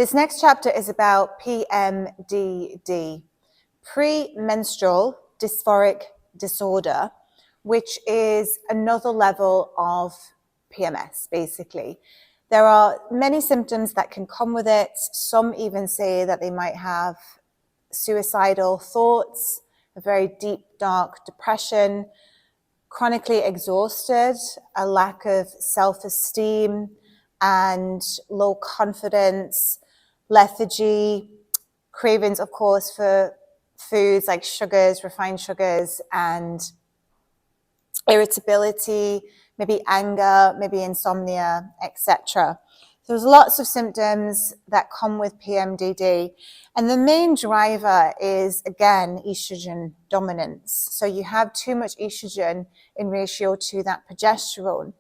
This next chapter is about PMDD, Premenstrual Dysphoric Disorder, which is another level of PMS, basically. There are many symptoms that can come with it. Some even say that they might have suicidal thoughts, a very deep, dark depression, chronically exhausted, a lack of self-esteem and low confidence, lethargy, cravings, of course, for foods like sugars, refined sugars, and irritability, maybe anger, maybe insomnia, etc. There's lots of symptoms that come with PMDD. And the main driver is, again, estrogen dominance. So you have too much estrogen in ratio to that progesterone.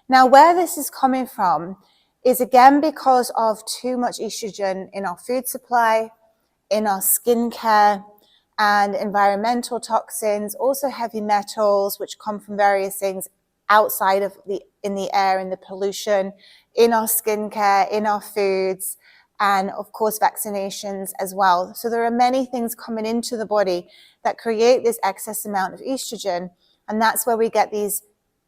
Now, where this is coming from is, again, because of too much estrogen in our food supply, in our skincare, and environmental toxins, also heavy metals, which come from various things outside of in the air, in the pollution, in our skincare, in our foods, and of course vaccinations as well. So there are many things coming into the body that create this excess amount of estrogen, and that's where we get these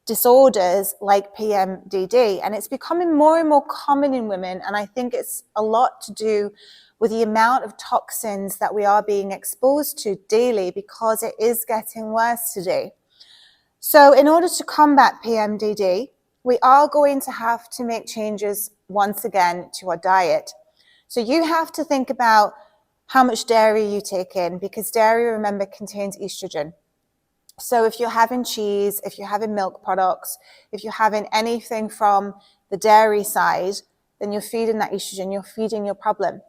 disorders like PMDD. And it's becoming more and more common in women, and I think it's a lot to do with the amount of toxins that we are being exposed to daily, because it is getting worse today. So in order to combat PMDD, we are going to have to make changes once again to our diet. So you have to think about how much dairy you take in, because dairy, remember, contains estrogen. So if you're having cheese, if you're having milk products, if you're having anything from the dairy side, then you're feeding that estrogen, you're feeding your problem.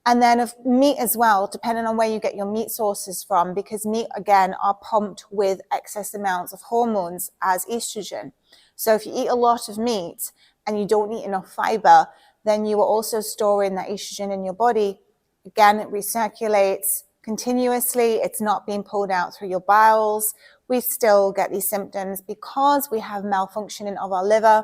And then of meat as well, depending on where you get your meat sources from, because meat, again, are pumped with excess amounts of hormones as estrogen. So if you eat a lot of meat and you don't eat enough fiber, then you are also storing that estrogen in your body. Again, it recirculates continuously. It's not being pulled out through your bowels. We still get these symptoms because we have malfunctioning of our liver.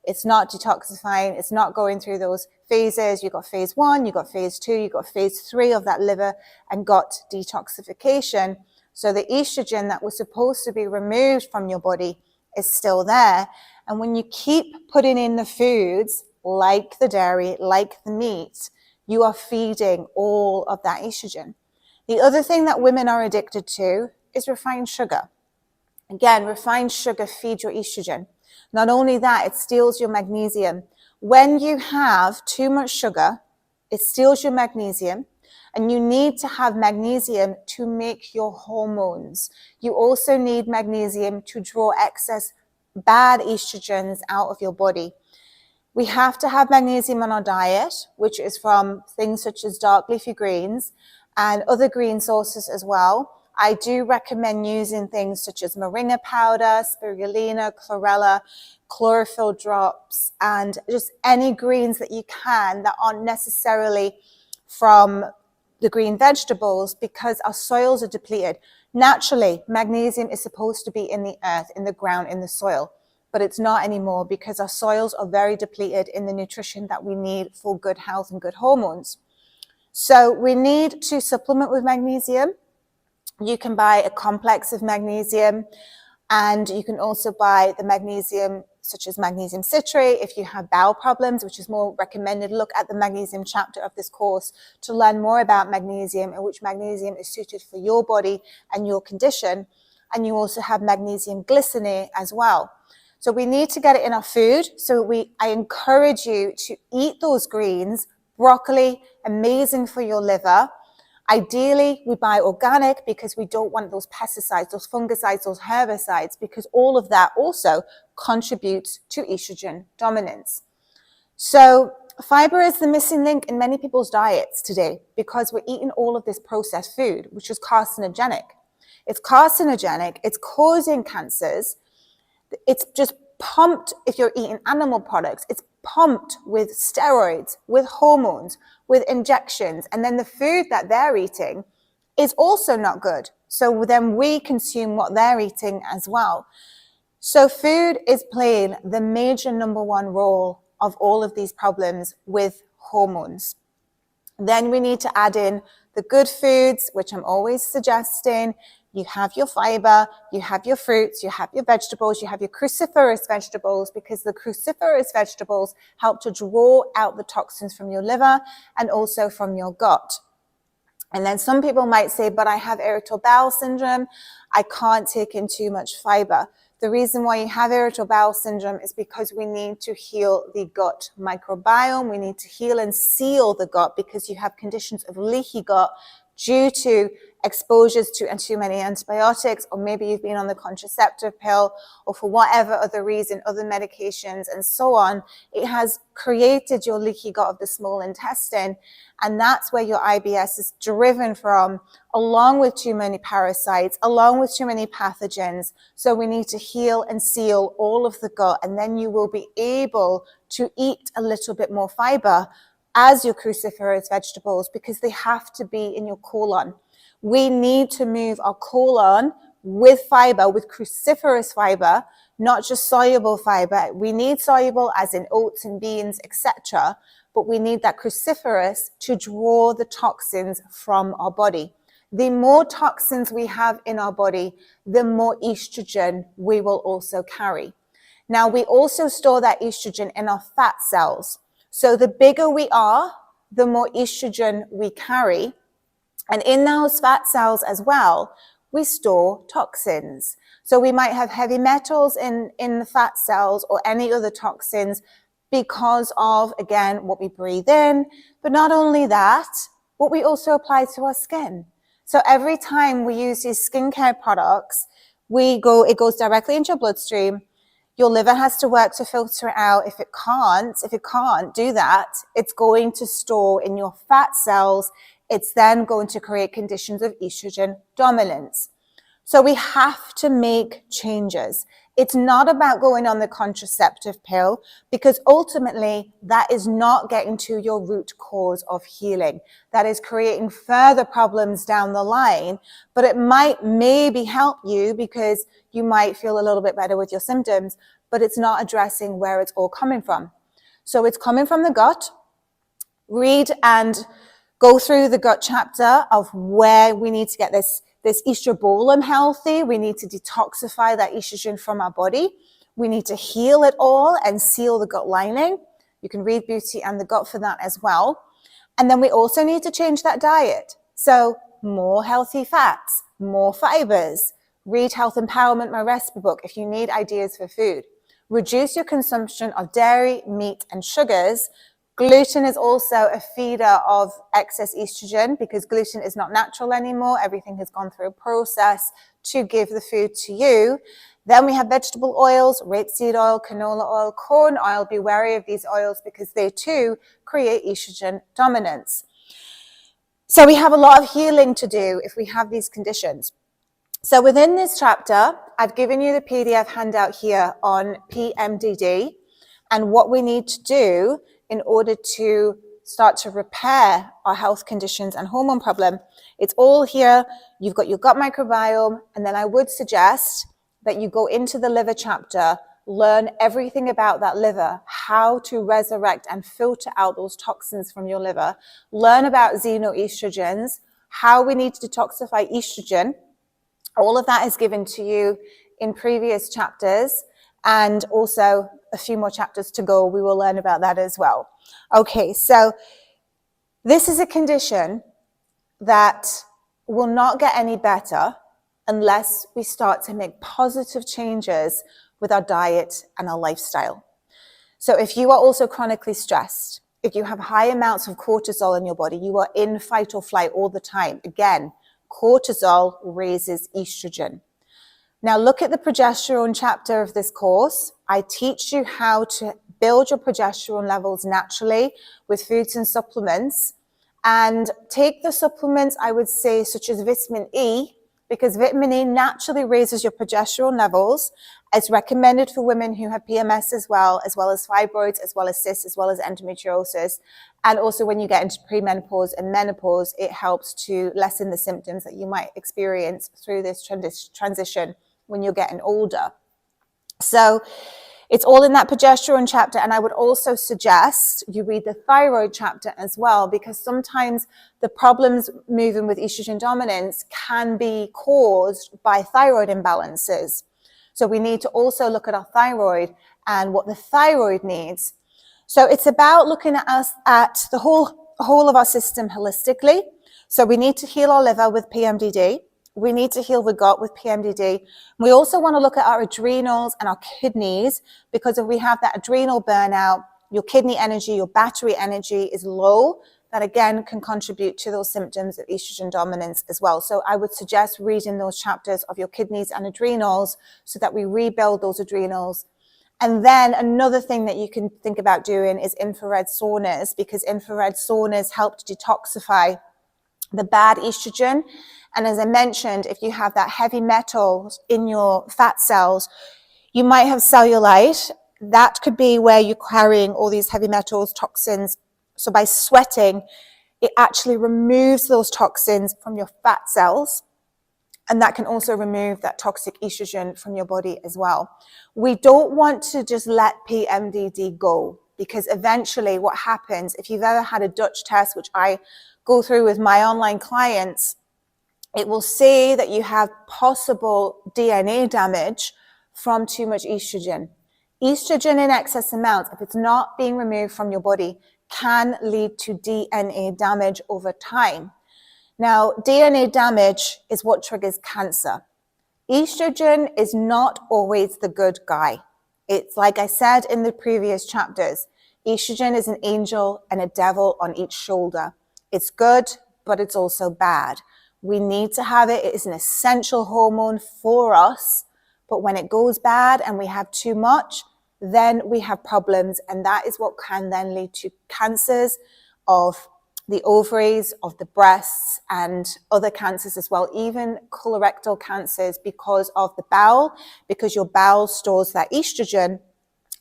It's not detoxifying. It's not going through those phases. You've got phase 1, you've got phase 2, you've got phase 3 of that liver and gut detoxification. So the estrogen that was supposed to be removed from your body is still there. And when you keep putting in the foods like the dairy, like the meat, you are feeding all of that estrogen. The other thing that women are addicted to is refined sugar. Again, refined sugar feeds your estrogen. Not only that, it steals your magnesium. When you have too much sugar, it steals your magnesium, and you need to have magnesium to make your hormones. You also need magnesium to draw excess bad estrogens out of your body. We have to have magnesium on our diet, which is from things such as dark leafy greens and other green sources as well. I do recommend using things such as moringa powder, spirulina, chlorella, chlorophyll drops, and just any greens that you can that aren't necessarily from the green vegetables, because our soils are depleted. Naturally, magnesium is supposed to be in the earth, in the ground, in the soil, but it's not anymore because our soils are very depleted in the nutrition that we need for good health and good hormones. So we need to supplement with magnesium. You can buy a complex of magnesium, and you can also buy the magnesium such as magnesium citrate if you have bowel problems, which is more recommended. Look at the magnesium chapter of this course to learn more about magnesium and which magnesium is suited for your body and your condition. And you also have magnesium glycinate as well. So we need to get it in our food. So I encourage you to eat those greens. Broccoli, amazing for your liver. Ideally, we buy organic because we don't want those pesticides, those fungicides, those herbicides, because all of that also contributes to estrogen dominance. So fiber is the missing link in many people's diets today because we're eating all of this processed food, which is carcinogenic. It's carcinogenic. It's causing cancers. It's just pumped, if you're eating animal products, it's pumped with steroids, with hormones, with injections. And then the food that they're eating is also not good. So then we consume what they're eating as well. So food is playing the major number one role of all of these problems with hormones. Then we need to add in the good foods, which I'm always suggesting. You have your fiber, you have your fruits, you have your vegetables, you have your cruciferous vegetables, because the cruciferous vegetables help to draw out the toxins from your liver and also from your gut. And then some people might say, but I have irritable bowel syndrome. I can't take in too much fiber. The reason why you have irritable bowel syndrome is because we need to heal the gut microbiome. We need to heal and seal the gut because you have conditions of leaky gut due to exposures to too many antibiotics, or maybe you've been on the contraceptive pill, or for whatever other reason, other medications and so on. It has created your leaky gut of the small intestine, and that's where your IBS is driven from, along with too many parasites, along with too many pathogens. So we need to heal and seal all of the gut, and then you will be able to eat a little bit more fiber as your cruciferous vegetables, because they have to be in your colon. We need to move our colon with fiber, with cruciferous fiber, not just soluble fiber. We need soluble as in oats and beans, etc. But we need that cruciferous to draw the toxins from our body. The more toxins we have in our body, the more estrogen we will also carry. Now, we also store that estrogen in our fat cells. So the bigger we are, the more estrogen we carry. And in those fat cells as well, we store toxins. So we might have heavy metals in the fat cells, or any other toxins, because of, again, what we breathe in. But not only that, what we also apply to our skin. So every time we use these skincare products, it goes directly into your bloodstream. Your liver has to work to filter it out. If it can't do that, it's going to store in your fat cells. It's then going to create conditions of estrogen dominance. So we have to make changes. It's not about going on the contraceptive pill, because ultimately that is not getting to your root cause of healing. That is creating further problems down the line, but it might maybe help you because you might feel a little bit better with your symptoms, but it's not addressing where it's all coming from. So it's coming from the gut. Read and go through the gut chapter of where we need to get this estrobolome healthy. We need to detoxify that estrogen from our body. We need to heal it all and seal the gut lining. You can read Beauty and the Gut for that as well. And then we also need to change that diet. So more healthy fats, more fibers. Read Health Empowerment, my recipe book, if you need ideas for food. Reduce your consumption of dairy, meat, and sugars. Gluten is also a feeder of excess estrogen, because gluten is not natural anymore. Everything has gone through a process to give the food to you. Then we have vegetable oils, rapeseed oil, canola oil, corn oil. Be wary of these oils because they too create estrogen dominance. So we have a lot of healing to do if we have these conditions. So within this chapter, I've given you the PDF handout here on PMDD and what we need to do in order to start to repair our health conditions and hormone problem. It's all here. You've got your gut microbiome, and then I would suggest that you go into the liver chapter, learn everything about that liver, how to resurrect and filter out those toxins from your liver, learn about xenoestrogens, how we need to detoxify estrogen. All of that is given to you in previous chapters, and also a few more chapters to go. We will learn about that as well. Okay, so this is a condition that will not get any better unless we start to make positive changes with our diet and our lifestyle. So if you are also chronically stressed, if you have high amounts of cortisol in your body, you are in fight or flight all the time. Again, cortisol raises estrogen. Now look at the progesterone chapter of this course. I teach you how to build your progesterone levels naturally with foods and supplements. And take the supplements, I would say, such as vitamin E, because vitamin E naturally raises your progesterone levels. It's recommended for women who have PMS as well as fibroids, as well as cysts, as well as endometriosis. And also when you get into premenopause and menopause, it helps to lessen the symptoms that you might experience through this transition when you're getting older. So It's all in that progesterone chapter, and I would also suggest you read the thyroid chapter as well, because sometimes the problems moving with estrogen dominance can be caused by thyroid imbalances. So we need to also look at our thyroid and what the thyroid needs. So it's about looking at the whole of our system holistically. So we need to heal our liver with PMDD. We need to heal the gut with PMDD. We also want to look at our adrenals and our kidneys, because if we have that adrenal burnout, your kidney energy, your battery energy is low. That again can contribute to those symptoms of estrogen dominance as well. So I would suggest reading those chapters of your kidneys and adrenals so that we rebuild those adrenals. And then another thing that you can think about doing is infrared saunas, because infrared saunas help to detoxify the bad estrogen. And as I mentioned, if you have that heavy metals in your fat cells, you might have cellulite. That could be where you're carrying all these heavy metals, toxins. So by sweating, it actually removes those toxins from your fat cells. And that can also remove that toxic estrogen from your body as well. We don't want to just let PMDD go, because eventually what happens, if you've ever had a Dutch test, which I go through with my online clients, it will say that you have possible DNA damage from too much estrogen. Estrogen in excess amounts, if it's not being removed from your body, can lead to DNA damage over time. Now, DNA damage is what triggers cancer. Estrogen is not always the good guy. It's like I said in the previous chapters, estrogen is an angel and a devil on each shoulder. It's good, but it's also bad. We need to have it. It is an essential hormone for us. But when it goes bad and we have too much, then we have problems. And that is what can then lead to cancers of the ovaries, of the breasts, and other cancers as well, even colorectal cancers, because of the bowel, because your bowel stores that estrogen,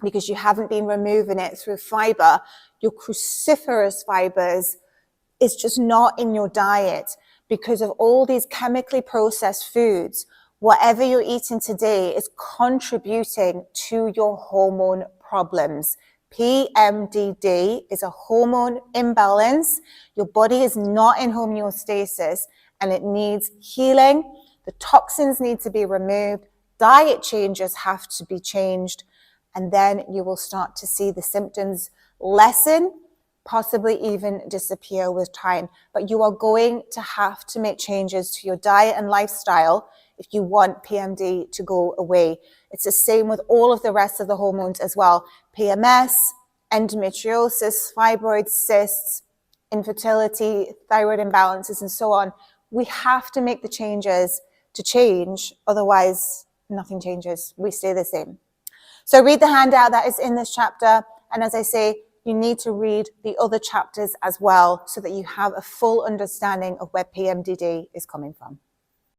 because you haven't been removing it through fiber. Your cruciferous fibers is just not in your diet because of all these chemically processed foods. Whatever you're eating today is contributing to your hormone problems. PMDD is a hormone imbalance. Your body is not in homeostasis and it needs healing. The toxins need to be removed. Diet changes have to be changed. And then you will start to see the symptoms lessen, possibly even disappear with time. But you are going to have to make changes to your diet and lifestyle if you want PMD to go away. It's the same with all of the rest of the hormones as well. PMS, endometriosis, fibroid cysts, infertility, thyroid imbalances, and so on. We have to make the changes to change. Otherwise, nothing changes. We stay the same. So read the handout that is in this chapter. And as I say, you need to read the other chapters as well so that you have a full understanding of where PMDD is coming from.